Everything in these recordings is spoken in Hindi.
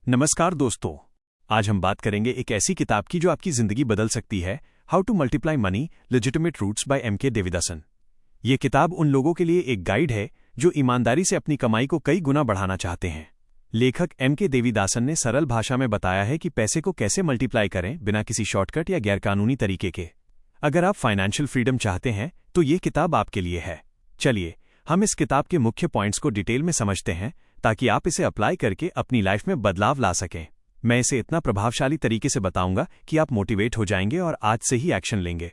नमस्कार दोस्तों। आज हम बात करेंगे एक ऐसी किताब की जो आपकी जिंदगी बदल सकती है, how to multiply money legitimate routes by M K. Devidasan. ये किताब उन लोगों के लिए एक गाइड है जो ईमानदारी से अपनी कमाई को कई गुना बढ़ाना चाहते हैं। लेखक एम.के. देविदासन ने सरल भाषा में बताया है कि पैसे को कैसे मल्टीप्लाई करें बिना किसी शॉर्टकट या गैरकानूनी तरीके के। अगर आप फाइनेंशियल फ्रीडम चाहते हैं तो ये किताब आपके लिए है। चलिए हम इस किताब के मुख्य पॉइंट्स को डिटेल में समझते हैं ताकि आप इसे अप्लाई करके अपनी लाइफ में बदलाव ला सकें। मैं इसे इतना प्रभावशाली तरीके से बताऊंगा कि आप मोटिवेट हो जाएंगे और आज से ही एक्शन लेंगे।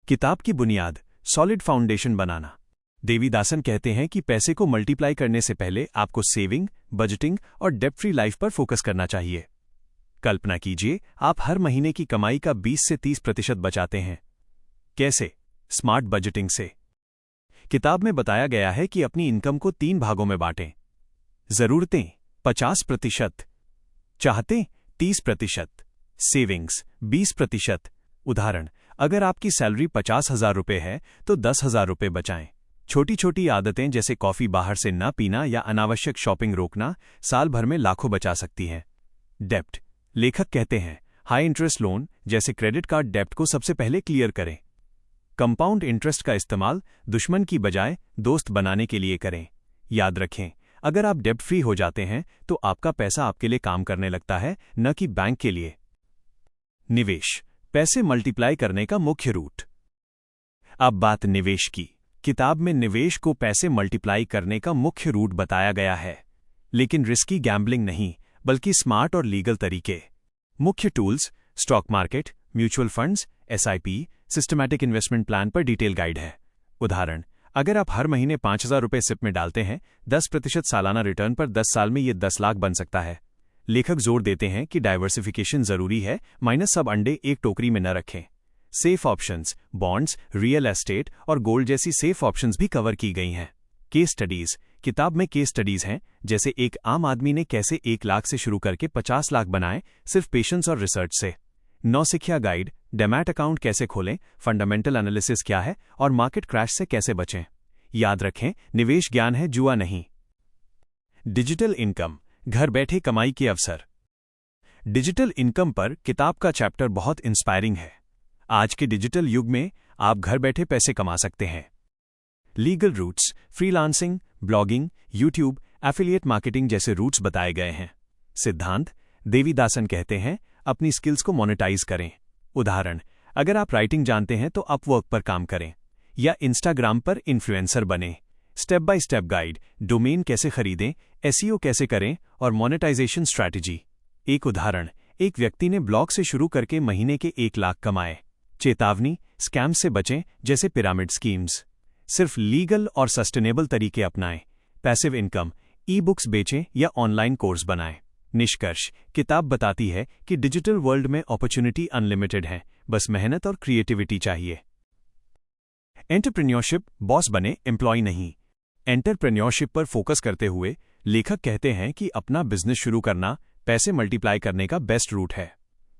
किताब की बुनियाद, सॉलिड फाउंडेशन बनाना। देविदासन कहते हैं कि पैसे को मल्टीप्लाई करने से पहले आपको सेविंग, बजटिंग और डेब्ट फ्री लाइफ पर फोकस करना चाहिए। कल्पना कीजिए आप हर महीने की कमाई का 20 से 30% बचाते हैं। कैसे? स्मार्ट बजटिंग से। किताब में बताया गया है कि अपनी इनकम को 3 भागों में बांटें। जरूरतें 50%, चाहते 30%, सेविंग्स 20%। उदाहरण, अगर आपकी सैलरी 50,000 रुपये है तो 10,000 रुपये बचाएं। छोटी छोटी आदतें जैसे कॉफी बाहर से न पीना या अनावश्यक शॉपिंग रोकना साल भर में लाखों बचा सकती हैं। डेब्ट, लेखक कहते हैं हाई इंटरेस्ट लोन जैसे क्रेडिट कार्ड डेब्ट को सबसे पहले क्लियर करें। कंपाउंड इंटरेस्ट का इस्तेमाल दुश्मन की बजाय दोस्त बनाने के लिए करें। याद रखें, अगर आप डेब्ट फ्री हो जाते हैं तो आपका पैसा आपके लिए काम करने लगता है, न कि बैंक के लिए। निवेश, पैसे मल्टीप्लाई करने का मुख्य रूट। अब बात निवेश की। किताब में निवेश को पैसे मल्टीप्लाई करने का मुख्य रूट बताया गया है, लेकिन रिस्की गैम्बलिंग नहीं बल्कि स्मार्ट और लीगल तरीके। मुख्य tools, stock market, mutual funds, SIP, systematic investment plan पर डिटेल गाइड है। उदाहरण, अगर आप हर महीने 5,000 रुपये सिप में डालते हैं, 10% सालाना रिटर्न पर 10 साल में ये 10 लाख बन सकता है। लेखक जोर देते हैं कि डाइवर्सिफिकेशन जरूरी है, माइनस सब अंडे एक टोकरी में न रखें। Safe options, bonds, real estate और गोल्ड जैसी सेफ ऑप्शंस भी कवर की गई हैं। केस स्टडीज, किताब में केस स्टडीज हैं, जैसे एक आम आदमी ने कैसे 1 लाख से शुरू करके 50 लाख बनाए, सिर्फ पेशेंस और रिसर्च से। नौसिखिया गाइड, डेमैट अकाउंट कैसे खोलें, फंडामेंटल एनालिसिस क्या है और मार्केट क्रैश से कैसे बचें। याद रखें, निवेश ज्ञान है, जुआ नहीं। डिजिटल इनकम, घर बैठे कमाई के अवसर। डिजिटल इनकम पर किताब का चैप्टर बहुत इंस्पायरिंग है। आज के डिजिटल युग में आप घर बैठे पैसे कमा सकते हैं। Legal routes, freelancing, blogging, YouTube, affiliate marketing जैसे रूट्स बताए गए हैं। सिद्धांत, देविदासन कहते हैं अपनी स्किल्स को मोनेटाइज करें। उदाहरण, अगर आप राइटिंग जानते हैं तो अपवर्क पर काम करें या इंस्टाग्राम पर इन्फ्लुएंसर बने। Step by step guide, domain कैसे खरीदें, एसईओ कैसे करें और मोनेटाइजेशन स्ट्रैटेजी। एक उदाहरण, एक व्यक्ति ने ब्लॉग से शुरू करके महीने के 1 लाख कमाए। चेतावनी, स्कैम से बचें जैसे पिरामिड स्कीम्स। सिर्फ लीगल और सस्टेनेबल तरीके अपनाएं। पैसिव इनकम, ई बुक्स बेचें या ऑनलाइन कोर्स बनाएं। निष्कर्ष, किताब बताती है कि डिजिटल वर्ल्ड में अपॉर्चुनिटी अनलिमिटेड है, बस मेहनत और क्रिएटिविटी चाहिए। एंटरप्रेन्योरशिप, बॉस बने, एम्प्लॉय नहीं। एंटरप्रेन्योरशिप पर फोकस करते हुए लेखक कहते हैं कि अपना बिजनेस शुरू करना पैसे मल्टीप्लाई करने का बेस्ट रूट है,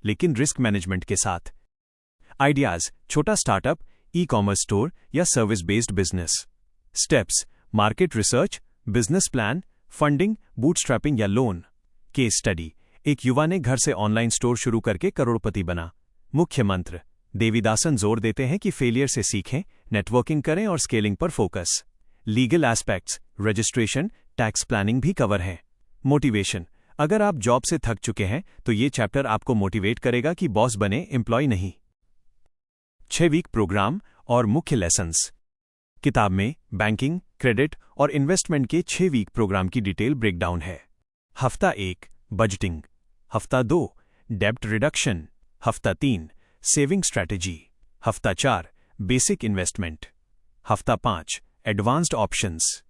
लेकिन रिस्क मैनेजमेंट के साथ। आइडियाज, छोटा स्टार्टअप, ई कॉमर्स स्टोर या service based business. Steps, market research, business plan, funding, bootstrapping या लोन। केस स्टडी, एक युवा ने घर से ऑनलाइन स्टोर शुरू करके करोड़पति बना। मुख्य मंत्र, देविदासन जोर देते हैं कि फेलियर से सीखें, नेटवर्किंग करें और स्केलिंग पर focus. Legal aspects, registration, tax planning भी कवर है। मोटिवेशन, अगर आप जॉब से थक चुके हैं तो ये चैप्टर आपको मोटिवेट करेगा कि बॉस बने, एम्प्लॉय नहीं। 6 वीक प्रोग्राम और मुख्य लेसन्स। किताब में बैंकिंग, क्रेडिट और इन्वेस्टमेंट के 6 वीक प्रोग्राम की डिटेल ब्रेकडाउन है। हफ्ता 1 बजटिंग, हफ्ता 2 डेब्ट रिडक्शन, हफ्ता 3 सेविंग स्ट्रैटेजी, हफ्ता 4 बेसिक इन्वेस्टमेंट, हफ्ता 5 एडवांस्ड ऑप्शंस,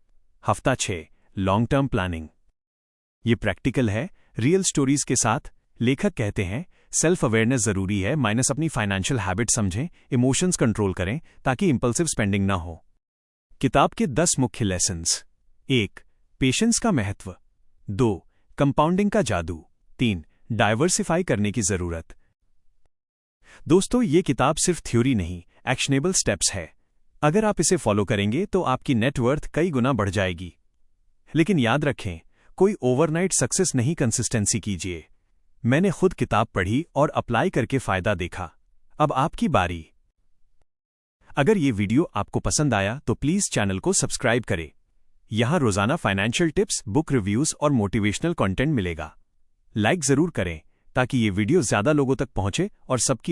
हफ्ता 6 लॉन्ग टर्म प्लानिंग। ये प्रैक्टिकल है, रियल स्टोरीज के साथ। लेखक कहते हैं सेल्फ अवेयरनेस जरूरी है, माइनस अपनी फाइनेंशियल हैबिट समझें, इमोशंस कंट्रोल करें ताकि इंपल्सिव स्पेंडिंग ना हो। किताब के 10 मुख्य लेसन्स। 1 पेशेंस का महत्व, 2 कंपाउंडिंग का जादू, 3 डाइवर्सिफाई करने की जरूरत। दोस्तों, ये किताब सिर्फ थ्योरी नहीं, एक्शनेबल स्टेप्स है। अगर आप इसे फॉलो करेंगे तो आपकी नेटवर्थ कई गुना बढ़ जाएगी। लेकिन याद रखें, कोई ओवरनाइट सक्सेस नहीं, कंसिस्टेंसी कीजिए। मैंने खुद किताब पढ़ी और अप्लाई करके फायदा देखा। अब आपकी बारी। अगर ये वीडियो आपको पसंद आया तो प्लीज़ चैनल को सब्सक्राइब करें। यहाँ रोज़ाना फाइनेंशियल टिप्स, बुक रिव्यूज़ और मोटिवेशनल कंटेंट मिलेगा। लाइक ज़रूर करें ताकि ये वीडियो ज़्यादा लोगों तक पहुँचे और सबकी